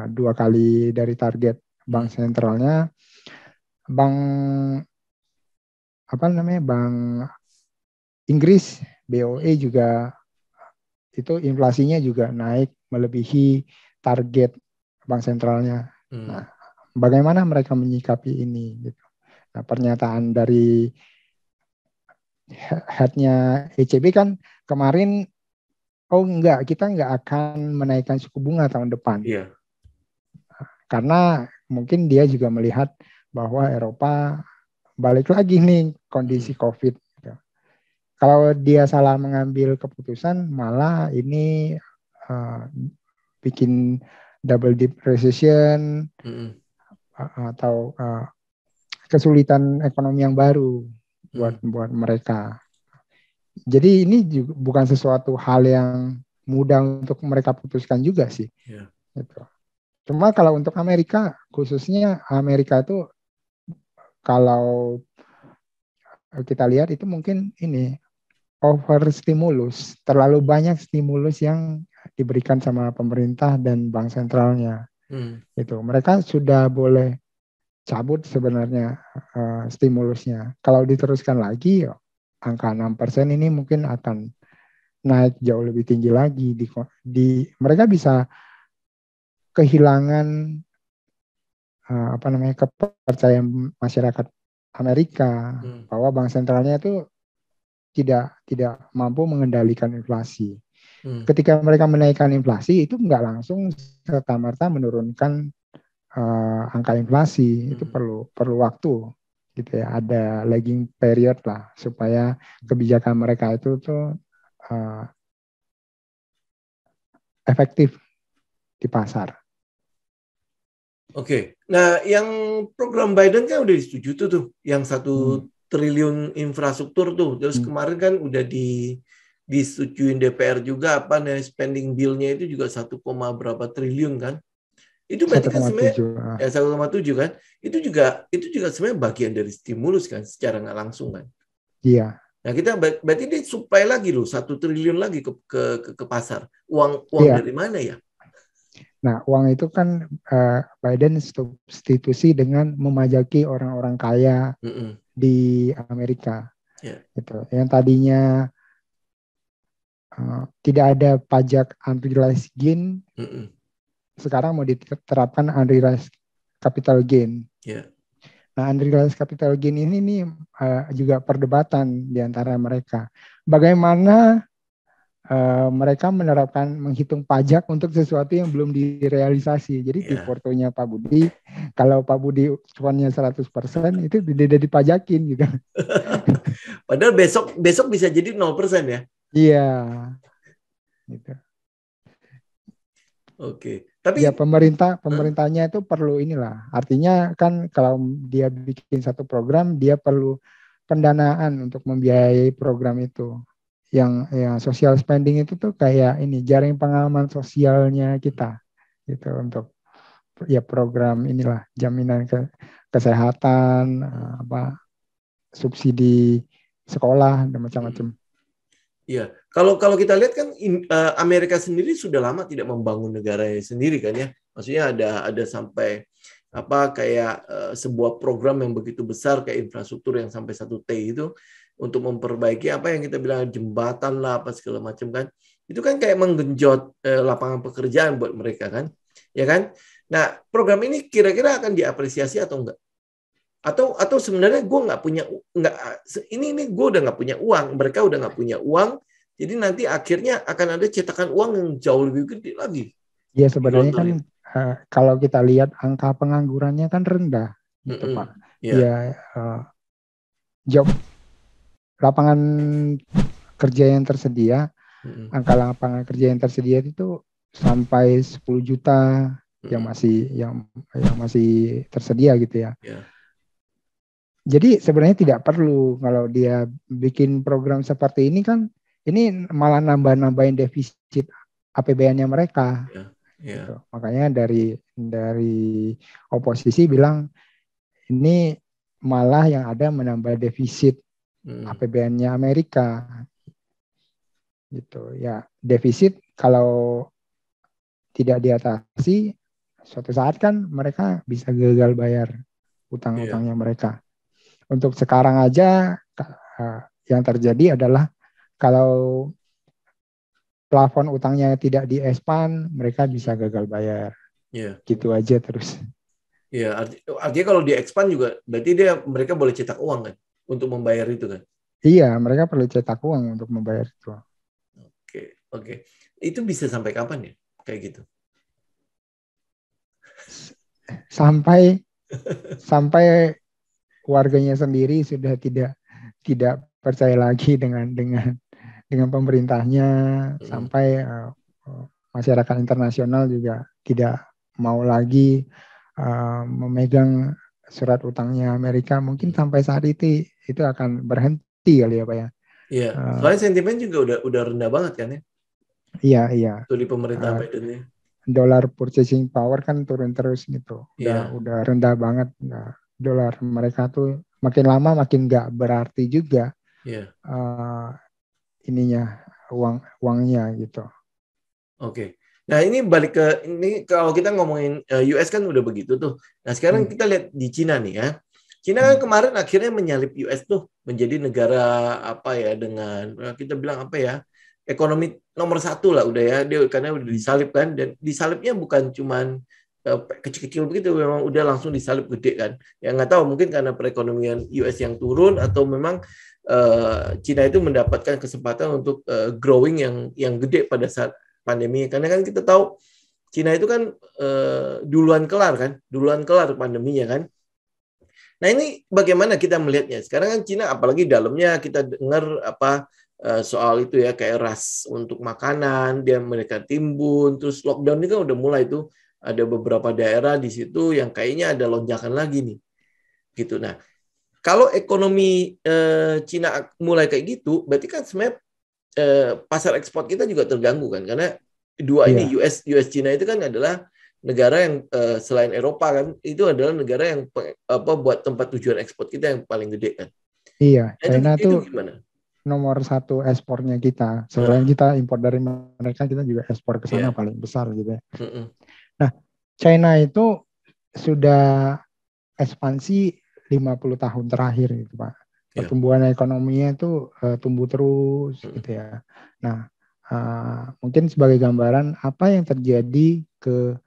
2 kali dari target Bank Sentralnya. Bank Inggris BOE juga itu inflasinya juga naik melebihi target Bank Sentralnya. Nah, bagaimana mereka menyikapi ini? Gitu. Nah, pernyataan dari head-nya ECB kan kemarin, kita nggak akan menaikkan suku bunga tahun depan. Iya. Karena mungkin dia juga melihat bahwa Eropa balik lagi nih kondisi COVID. Gitu. Kalau dia salah mengambil keputusan, malah ini bikin double deep recession atau kesulitan ekonomi yang baru buat mereka. Jadi ini juga bukan sesuatu hal yang mudah untuk mereka putuskan juga sih. Yeah. Gitu. Cuma kalau untuk Amerika, khususnya Amerika itu kalau kita lihat itu mungkin ini over stimulus, terlalu banyak stimulus yang diberikan sama pemerintah dan bank sentralnya. Gitu. Mereka sudah boleh cabut sebenarnya stimulusnya. Kalau diteruskan lagi, angka 6% ini mungkin akan naik jauh lebih tinggi lagi. Mereka bisa kehilangan kepercayaan masyarakat Amerika bahwa bank sentralnya itu tidak mampu mengendalikan inflasi. Ketika mereka menaikkan inflasi itu nggak langsung serta-merta menurunkan angka inflasi. Itu perlu waktu gitu ya, ada lagging period lah supaya kebijakan mereka itu tuh efektif di pasar. Oke, nah yang program Biden kan udah disetujui tuh, yang 1 triliun infrastruktur tuh. Terus kemarin kan udah disetujuin DPR juga apa nih spending bill-nya itu juga 1, berapa triliun kan? Itu berarti kan sebenarnya 1,7 kan? Itu juga sebenarnya bagian dari stimulus kan, secara nggak langsung kan? Iya. Nah kita berarti dia supply lagi loh 1 triliun lagi ke pasar. Uang dari mana ya? Nah, uang itu kan Biden substitusi dengan memajaki orang-orang kaya di Amerika. Gitu. Yang tadinya tidak ada pajak unrealized gain, sekarang mau diterapkan unrealized capital gain. Nah, unrealized capital gain ini nih juga perdebatan di antara mereka. Bagaimana mereka menghitung pajak untuk sesuatu yang belum direalisasi. Jadi di portonya Pak Budi, kalau Pak Budi cuannya 100% itu tidak dipajakin gitu. Padahal besok bisa jadi 0% ya? Iya. Gitu. Oke. Tapi ya pemerintahnya itu perlu inilah. Artinya kan kalau dia bikin satu program, dia perlu pendanaan untuk membiayai program itu. Yang social spending itu tuh kayak ini jaring pengaman sosialnya kita gitu untuk program inilah jaminan kesehatan, subsidi sekolah dan macam-macam. Iya, kalau kita lihat kan Amerika sendiri sudah lama tidak membangun negaranya sendiri kan ya. Maksudnya ada sampai kayak sebuah program yang begitu besar kayak infrastruktur yang sampai 1T itu untuk memperbaiki apa yang kita bilang jembatan lah apa segala macam kan. Itu kan kayak menggenjot lapangan pekerjaan buat mereka kan. Ya kan? Nah, program ini kira-kira akan diapresiasi atau enggak? Atau sebenarnya gue ini gue udah nggak punya uang, mereka udah nggak punya uang, jadi nanti akhirnya akan ada cetakan uang yang jauh lebih gede lagi. Ya sebenarnya kan kalau kita lihat angka penganggurannya kan rendah, gitu Pak. Job lapangan kerja yang tersedia, angka lapangan kerja yang tersedia itu sampai 10 juta yang masih tersedia gitu ya. Jadi sebenarnya tidak perlu kalau dia bikin program seperti ini kan, ini malah nambah-nambahin defisit APBN-nya mereka. Gitu. Makanya dari oposisi bilang ini malah yang ada menambah defisit APBN-nya Amerika. Gitu ya, defisit kalau tidak diatasi suatu saat kan mereka bisa gagal bayar utang-utangnya mereka. Untuk sekarang aja yang terjadi adalah kalau plafon utangnya tidak di-expand, mereka bisa gagal bayar. Gitu aja terus. Iya, artinya kalau di-expand juga berarti mereka boleh cetak uang kan untuk membayar itu kan? Iya, mereka perlu cetak uang untuk membayar itu. Oke. Itu bisa sampai kapan ya kayak gitu? Sampai warganya sendiri sudah tidak percaya lagi dengan pemerintahnya, sampai masyarakat internasional juga tidak mau lagi memegang surat utangnya Amerika. Mungkin sampai saat itu akan berhenti kali ya Pak ya. Iya, soalnya sentimen juga udah rendah banget kan ya. Iya. Itu di pemerintah Biden ya. Dollar purchasing power kan turun terus gitu. Iya. Udah rendah banget. Nah, dolar mereka tuh makin lama makin nggak berarti juga. Iya. Ininya uangnya gitu. Oke. Nah, ini balik ke ini kalau kita ngomongin US kan udah begitu tuh. Nah, sekarang kita lihat di Cina nih ya. Cina kan kemarin akhirnya menyalip US tuh menjadi negara apa ya, dengan kita bilang apa ya, ekonomi nomor 1 lah udah ya, dia karena udah disalip kan, dan disalipnya bukan cuman kecil-kecil begitu, memang udah langsung disalip gede kan. Ya nggak tahu, mungkin karena perekonomian US yang turun atau memang Cina itu mendapatkan kesempatan untuk growing yang gede pada saat pandemi. Karena kan kita tahu Cina itu kan duluan kelar pandeminya kan. Nah, ini bagaimana kita melihatnya? Sekarang kan Cina, apalagi dalamnya kita dengar apa soal itu ya, kayak ras untuk makanan, mereka timbun, terus lockdown ini kan udah mulai tuh, ada beberapa daerah di situ yang kayaknya ada lonjakan lagi nih. Gitu. Nah, kalau ekonomi Cina mulai kayak gitu, berarti kan sebenarnya pasar ekspor kita juga terganggu kan, karena dua ini US Cina itu kan adalah negara yang selain Eropa kan, itu adalah negara yang buat tempat tujuan ekspor kita yang paling gede kan. Iya, Nah, China itu tuh gimana? nomor 1 ekspornya kita. Selain kita impor dari mereka, kita juga ekspor ke sana paling besar gitu ya. Nah, China itu sudah ekspansi 50 tahun terakhir gitu Pak. Pertumbuhan ekonominya itu tumbuh terus gitu ya. Nah, mungkin sebagai gambaran apa yang terjadi ke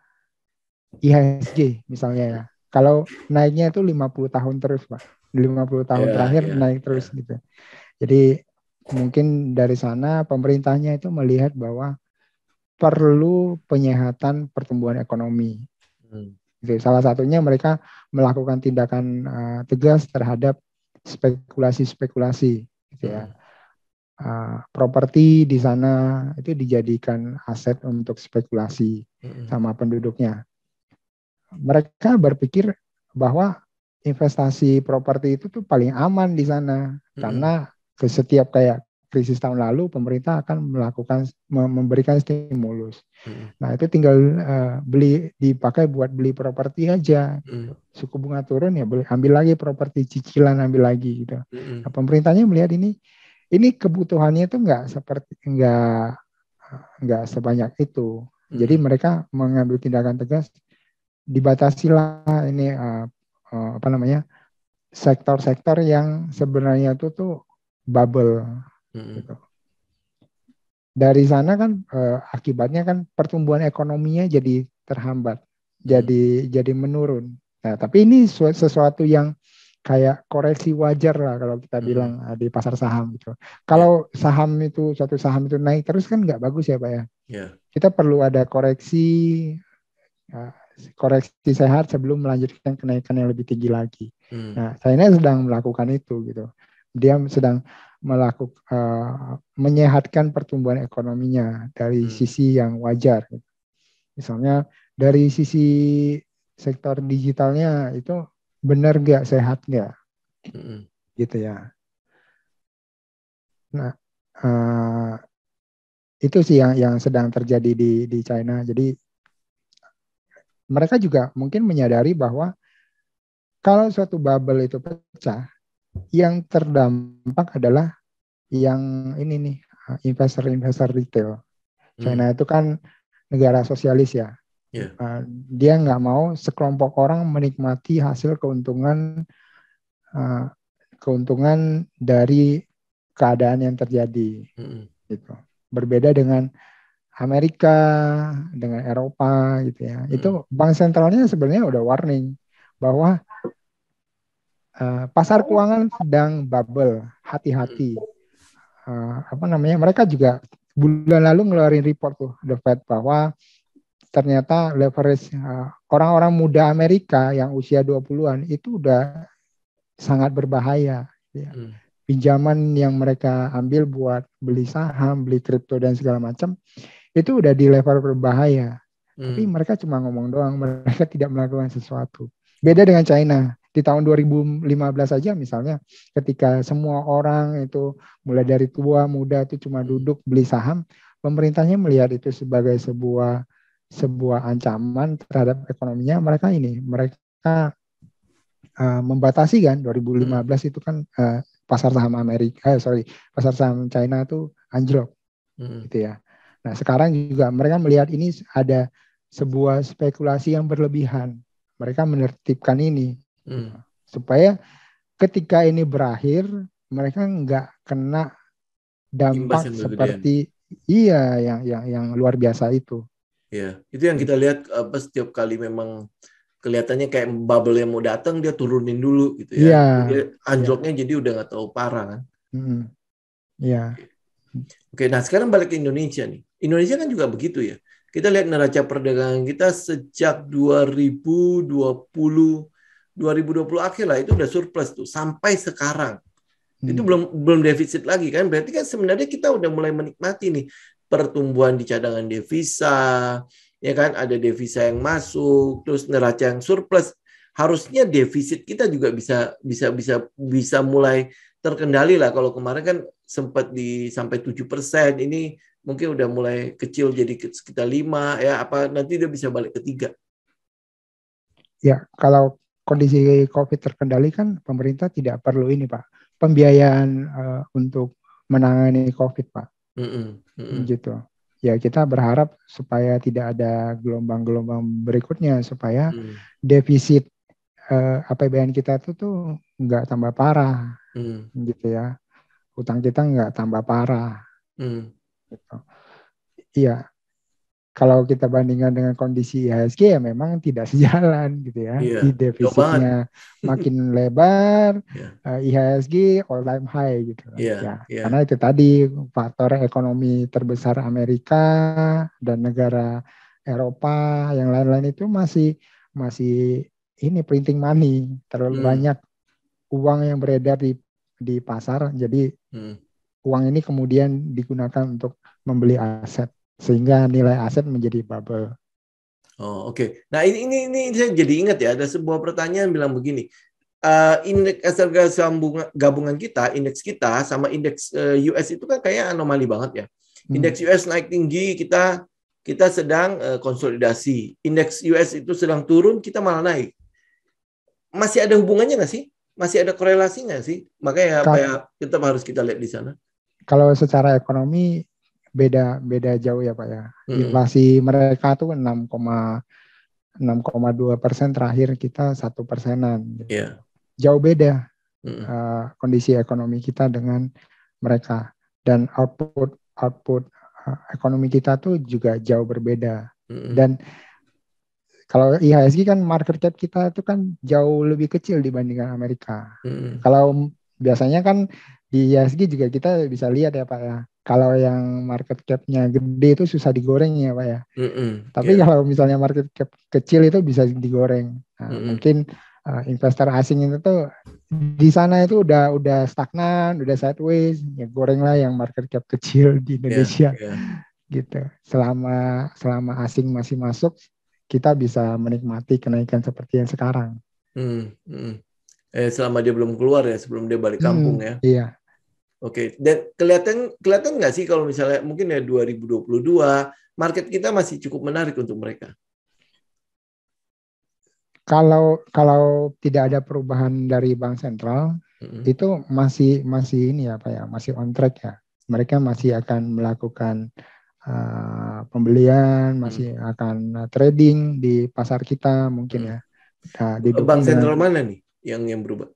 IHSG misalnya ya. Kalau naiknya itu 50 tahun terus Pak. 50 tahun terakhir naik terus gitu. Jadi mungkin dari sana pemerintahnya itu melihat bahwa perlu penyehatan pertumbuhan ekonomi. Gitu. Salah satunya mereka melakukan tindakan tegas terhadap spekulasi-spekulasi gitu ya. Properti di sana itu dijadikan aset untuk spekulasi sama penduduknya. Mereka berpikir bahwa investasi properti itu tuh paling aman di sana, karena ke setiap kayak krisis tahun lalu pemerintah akan memberikan stimulus. Nah, itu tinggal dipakai buat beli properti aja. Suku bunga turun ya boleh ambil lagi properti cicilan, ambil lagi gitu. Nah, pemerintahnya melihat ini kebutuhannya itu nggak sebanyak itu. Jadi mereka mengambil tindakan tegas, dibatasilah ini sektor-sektor yang sebenarnya itu tuh bubble gitu. Dari sana kan akibatnya kan pertumbuhan ekonominya jadi terhambat, jadi menurun. Nah, tapi ini sesuatu yang kayak koreksi wajar lah kalau kita bilang di pasar saham gitu. Kalau suatu saham itu naik terus kan nggak bagus ya Pak ya. Kita perlu ada koreksi sehat sebelum melanjutkan kenaikan yang lebih tinggi lagi. Nah, China sedang melakukan itu gitu. Dia sedang menyehatkan pertumbuhan ekonominya dari sisi yang wajar. Misalnya dari sisi sektor digitalnya itu benar nggak, sehat nggak, gitu ya. Nah, itu sih yang sedang terjadi di China. Jadi mereka juga mungkin menyadari bahwa kalau suatu bubble itu pecah, yang terdampak adalah yang ini nih, investor-investor retail. China itu kan negara sosialis ya. Dia nggak mau sekelompok orang menikmati hasil keuntungan dari keadaan yang terjadi. Gitu. Berbeda dengan Amerika, dengan Eropa gitu ya. Itu bank sentralnya sebenarnya udah warning bahwa pasar keuangan sedang bubble, hati-hati. Mereka juga bulan lalu ngeluarin report tuh, The Fed, bahwa ternyata leverage orang-orang muda Amerika yang usia 20-an itu udah sangat berbahaya. Ya. Hmm. Pinjaman yang mereka ambil buat beli saham, beli kripto dan segala macam itu udah di level berbahaya. Tapi mereka cuma ngomong doang, mereka tidak melakukan sesuatu. Beda dengan China. Di tahun 2015 aja misalnya, ketika semua orang itu mulai dari tua, muda itu cuma duduk beli saham, pemerintahnya melihat itu sebagai sebuah ancaman terhadap ekonominya. Mereka membatasi kan. 2015 itu kan pasar saham pasar saham China itu anjlok, gitu ya. Nah sekarang juga mereka melihat ini ada sebuah spekulasi yang berlebihan. Mereka menertibkan ini gitu. Supaya ketika ini berakhir mereka nggak kena dampak seperti yang luar biasa itu. Ya, itu yang kita lihat setiap kali memang kelihatannya kayak bubble yang mau datang dia turunin dulu gitu ya. Iya. Dia anjloknya jadi udah nggak tahu parah kan. Iya. Oke, nah sekarang balik ke Indonesia nih. Indonesia kan juga begitu ya. Kita lihat neraca perdagangan kita sejak 2020 akhir lah itu udah surplus tuh sampai sekarang. Itu belum defisit lagi kan. Berarti kan sebenarnya kita udah mulai menikmati nih pertumbuhan di cadangan devisa, ya kan ada devisa yang masuk, terus neraca yang surplus. Harusnya defisit kita juga bisa mulai terkendali lah. Kalau kemarin kan sempat sampai 7%, ini mungkin udah mulai kecil jadi sekitar 5 ya, apa nanti dia bisa balik ke 3. Ya, kalau kondisi COVID terkendali kan pemerintah tidak perlu ini Pak, pembiayaan untuk menangani COVID Pak. Gitu. Ya kita berharap supaya tidak ada gelombang-gelombang berikutnya supaya defisit APBN kita tuh nggak tambah parah, gitu ya. Utang kita nggak tambah parah. Gitu. Iya. Kalau kita bandingkan dengan kondisi IHSG ya memang tidak sejalan gitu ya. Iya, Di defisitnya makin lebar, IHSG all time high gitu. Karena itu tadi faktor ekonomi terbesar Amerika dan negara Eropa yang lain-lain itu masih ini printing money, terlalu banyak uang yang beredar di pasar. Jadi uang ini kemudian digunakan untuk membeli aset, sehingga nilai aset menjadi bubble. Oh, oke. Nah ini saya jadi ingat ya, ada sebuah pertanyaan bilang begini, indeks harga saham gabungan kita, indeks kita sama indeks US itu kan kayak anomali banget ya. Indeks US naik tinggi, kita sedang konsolidasi. Indeks US itu sedang turun, kita malah naik. Masih ada hubungannya nggak sih? Masih ada korelasi nggak sih? Makanya apa ya tetap harus kita lihat di sana. Kalau secara ekonomi beda jauh ya Pak ya. Inflasi mereka tuh 6,2% terakhir, kita 1%. Jauh beda kondisi ekonomi kita dengan mereka, dan output ekonomi kita tuh juga jauh berbeda. Dan kalau IHSG kan market cap kita itu kan jauh lebih kecil dibandingkan Amerika. Kalau biasanya kan di IHSG juga kita bisa lihat ya Pak ya. Kalau yang market cap-nya gede itu susah digoreng ya Pak ya. Tapi kalau misalnya market cap kecil itu bisa digoreng. Nah, mungkin investor asing itu tuh di sana itu udah stagnan, udah sideways, ya gorenglah yang market cap kecil di Indonesia. Gitu. Selama asing masih masuk, kita bisa menikmati kenaikan seperti yang sekarang. Selama dia belum keluar ya, sebelum dia balik kampung ya. Iya. Oke, dan kelihatan nggak sih kalau misalnya mungkin ya 2022 market kita masih cukup menarik untuk mereka? Kalau tidak ada perubahan dari bank sentral, itu masih ini ya Pak ya, masih on track ya. Mereka masih akan melakukan pembelian, masih akan trading di pasar kita mungkin ya. Nah, bank sentral mana nih yang berubah?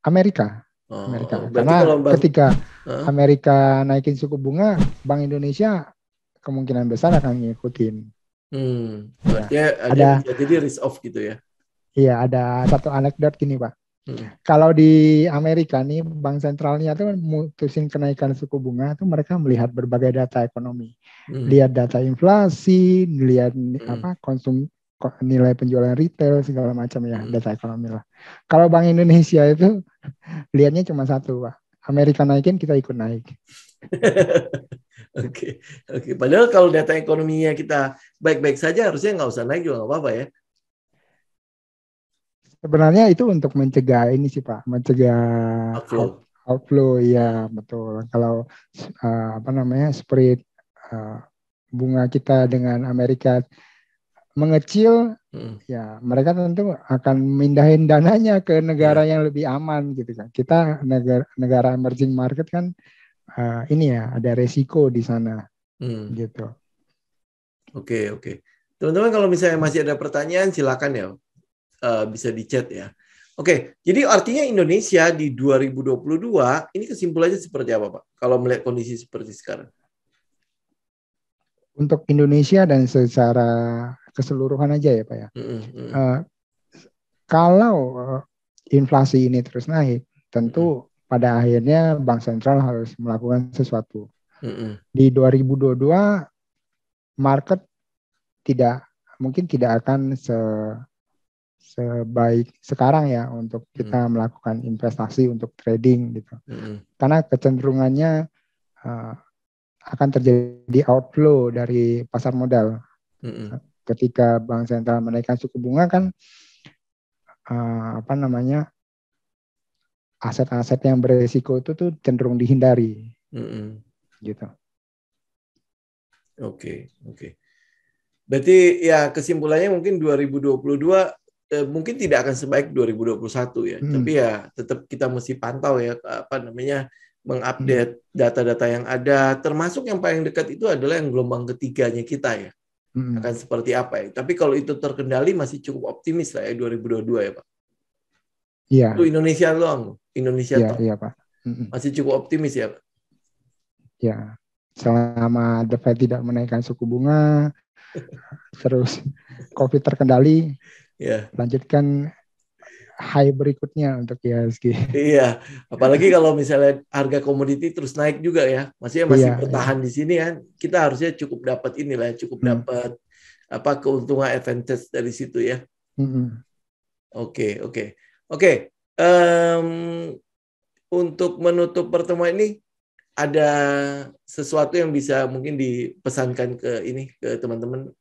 Amerika. Karena ketika Amerika naikin suku bunga, Bank Indonesia kemungkinan besar akan ngikutin. Berarti ada bisa jadi risk off gitu ya? Iya, ada satu anekdot gini Pak. Kalau di Amerika nih bank sentralnya tuh mutusin kenaikan suku bunga tuh mereka melihat berbagai data ekonomi, lihat data inflasi, lihat nilai penjualan retail segala macam ya, data ekonomi lah. Kalau Bank Indonesia itu lihatnya cuma satu, Pak. Amerika naikin, kita ikut naik. Oke. Padahal kalau data ekonominya kita baik-baik saja, harusnya nggak usah naik juga nggak apa-apa ya. Sebenarnya itu untuk mencegah ini sih Pak, mencegah outflow ya betul. Kalau spread bunga kita dengan Amerika mengecil, ya mereka tentu akan mindahin dananya ke negara yang lebih aman gitu kan. Kita negara emerging market kan ini ya ada resiko di sana gitu. Oke. Teman-teman kalau misalnya masih ada pertanyaan silakan ya, bisa di chat ya. Oke, jadi artinya Indonesia di 2022 ini kesimpulannya seperti apa Pak? Kalau melihat kondisi seperti sekarang. Untuk Indonesia dan secara keseluruhan aja ya Pak ya. Kalau inflasi ini terus naik, tentu pada akhirnya Bank Sentral harus melakukan sesuatu. Di 2022 market mungkin tidak akan sebaik sekarang ya untuk kita melakukan investasi untuk trading gitu. Karena kecenderungannya akan terjadi outflow dari pasar modal. Ketika Bank Sentral menaikkan suku bunga kan aset-aset yang beresiko itu tuh cenderung dihindari. Gitu. Oke. Berarti ya kesimpulannya mungkin 2022 mungkin tidak akan sebaik 2021 ya. Tapi ya tetap kita mesti pantau ya mengupdate data-data yang ada, termasuk yang paling dekat itu adalah yang gelombang ketiganya kita ya. Akan seperti apa ya. Tapi kalau itu terkendali masih cukup optimis lah ya 2022 ya Pak. Iya. Itu Indonesia doang. Indonesia iya Pak. Masih cukup optimis ya Pak. Ya, selama The Fed tidak menaikkan suku bunga, terus COVID terkendali, lanjutkan high berikutnya untuk IHSG. Iya, apalagi kalau misalnya harga komoditi terus naik juga ya, maksudnya masih bertahan di sini kan, kita harusnya cukup dapat dapat keuntungan advantage dari situ ya. Oke. Untuk menutup pertemuan ini ada sesuatu yang bisa mungkin dipesankan ke teman-teman?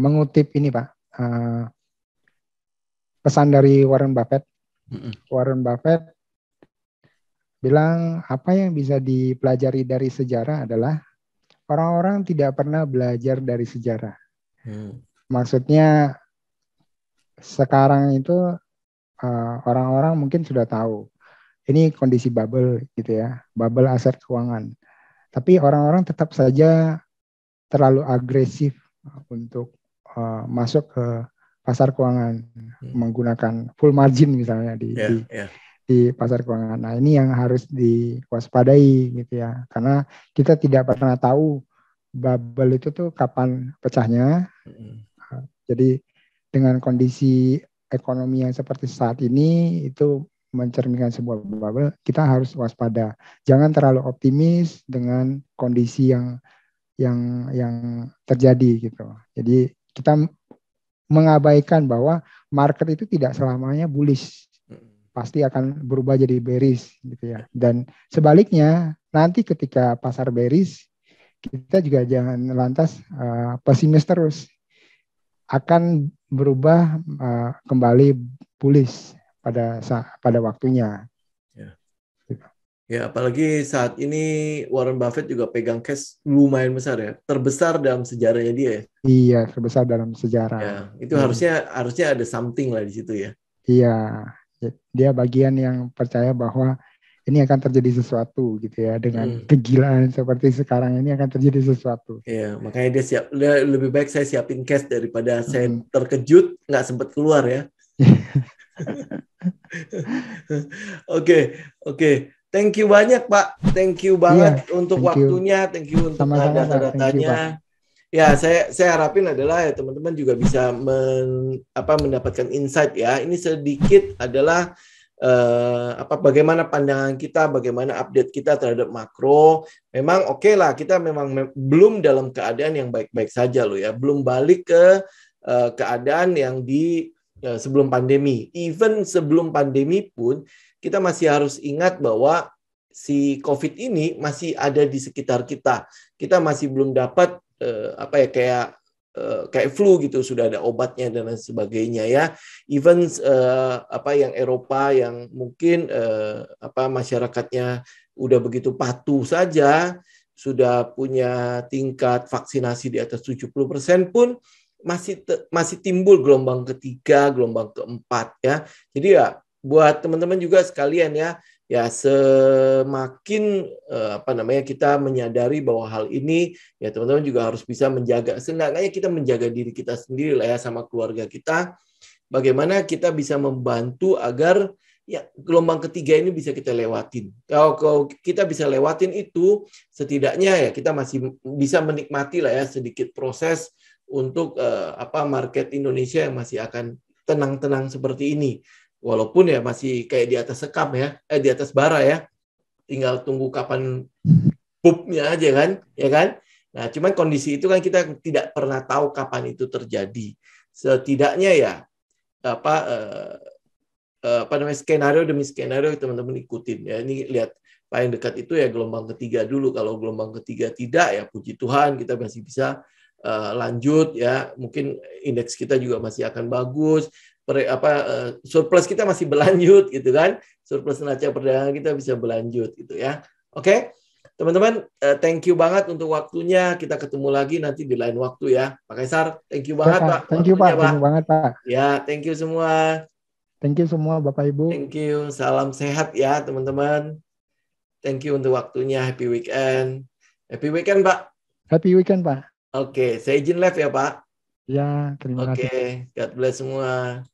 Mengutip ini Pak. Pesan dari Warren Buffett. Warren Buffett bilang apa yang bisa dipelajari dari sejarah adalah orang-orang tidak pernah belajar dari sejarah. Maksudnya sekarang itu orang-orang mungkin sudah tahu ini kondisi bubble gitu ya, bubble aset keuangan. Tapi orang-orang tetap saja terlalu agresif untuk masuk ke pasar keuangan menggunakan full margin misalnya di pasar keuangan. Nah ini yang harus diwaspadai gitu ya, karena kita tidak pernah tahu bubble itu tuh kapan pecahnya. Jadi dengan kondisi ekonomi yang seperti saat ini itu mencerminkan sebuah bubble, kita harus waspada. Jangan terlalu optimis dengan kondisi yang terjadi gitu. Jadi kita mengabaikan bahwa market itu tidak selamanya bullish, pasti akan berubah jadi bearish gitu ya. Dan sebaliknya nanti ketika pasar bearish, kita juga jangan lantas pesimis terus, akan berubah kembali bullish pada waktunya. Ya, apalagi saat ini Warren Buffett juga pegang cash lumayan besar ya, terbesar dalam sejarahnya dia ya. Iya, terbesar dalam sejarah. Ya, itu harusnya ada something lah di situ ya. Iya, dia bagian yang percaya bahwa ini akan terjadi sesuatu gitu ya, dengan kegilaan seperti sekarang ini akan terjadi sesuatu. Iya, makanya dia lebih baik saya siapin cash daripada saya terkejut nggak sempat keluar ya. Oke. Thank you banyak Pak. Thank you banget untuk waktunya. Thank you untuk data-datanya. Ya, saya harapin adalah ya teman-teman juga bisa mendapatkan insight ya. Ini sedikit adalah bagaimana pandangan kita, bagaimana update kita terhadap makro. Memang oke lah, kita memang belum dalam keadaan yang baik-baik saja loh ya, belum balik ke keadaan yang di sebelum pandemi. Even sebelum pandemi pun kita masih harus ingat bahwa si COVID ini masih ada di sekitar kita. Kita masih belum dapat kayak flu gitu, sudah ada obatnya dan lain sebagainya ya. Even yang Eropa yang mungkin masyarakatnya udah begitu patuh saja, sudah punya tingkat vaksinasi di atas 70% pun masih timbul gelombang ketiga, gelombang keempat ya. Jadi ya buat teman-teman juga sekalian ya semakin kita menyadari bahwa hal ini ya teman-teman juga harus bisa menjaga, seenggaknya kita menjaga diri kita sendiri lah ya sama keluarga kita, bagaimana kita bisa membantu agar ya gelombang ketiga ini bisa kita lewatin. Kalau kita bisa lewatin itu, setidaknya ya kita masih bisa menikmati lah ya sedikit proses untuk market Indonesia yang masih akan tenang-tenang seperti ini. Walaupun ya masih kayak di atas sekam ya, di atas bara ya. Tinggal tunggu kapan boomnya aja kan, ya kan? Nah, cuman kondisi itu kan kita tidak pernah tahu kapan itu terjadi. Setidaknya ya skenario demi skenario teman-teman ikutin ya. Ini lihat paling dekat itu ya gelombang ketiga dulu. Kalau gelombang ketiga tidak ya puji Tuhan kita masih bisa lanjut ya. Mungkin indeks kita juga masih akan bagus. Surplus kita masih berlanjut gitu kan, surplus neraca perdagangan kita bisa berlanjut gitu ya. Oke, teman-teman, thank you banget untuk waktunya. Kita ketemu lagi nanti di lain waktu ya, Pak Kaisar. Thank you banget Pak. Thank you Pak. Thank you banget Pak. Ya, thank you semua. Thank you semua Bapak Ibu. Thank you. Salam sehat ya teman-teman. Thank you untuk waktunya. Happy weekend. Happy weekend Pak. Happy weekend Pak. Oke, saya izin live ya Pak. Ya, terima kasih. Oke, God bless semua.